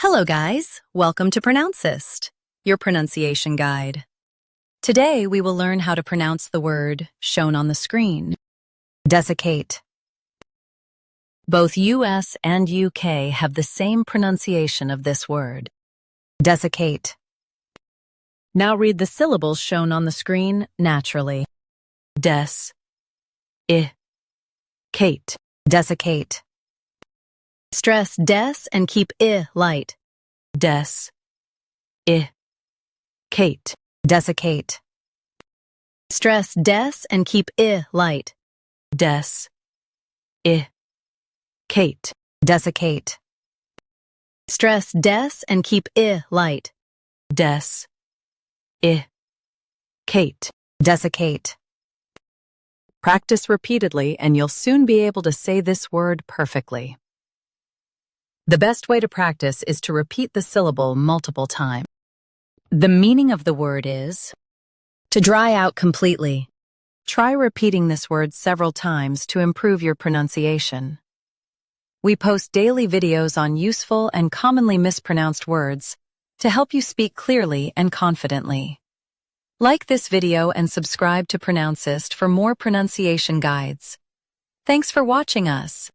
Hello guys, welcome to Pronouncist, your pronunciation guide. Today we will learn how to pronounce the word shown on the screen. Desiccate. Both US and UK have the same pronunciation of this word. Desiccate. Now read the syllables shown on the screen naturally. Des. Cate. Desiccate. Stress des and keep I light. Des. Cate. Desiccate. Stress des and keep I light. Des. Cate. Desiccate. Stress des and keep I light. Des. Cate. Desiccate. Practice repeatedly and you'll soon be able to say this word perfectly. The best way to practice is to repeat the syllable multiple times. The meaning of the word is to dry out completely. Try repeating this word several times to improve your pronunciation. We post daily videos on useful and commonly mispronounced words to help you speak clearly and confidently. Like this video and subscribe to Pronouncist for more pronunciation guides. Thanks for watching us.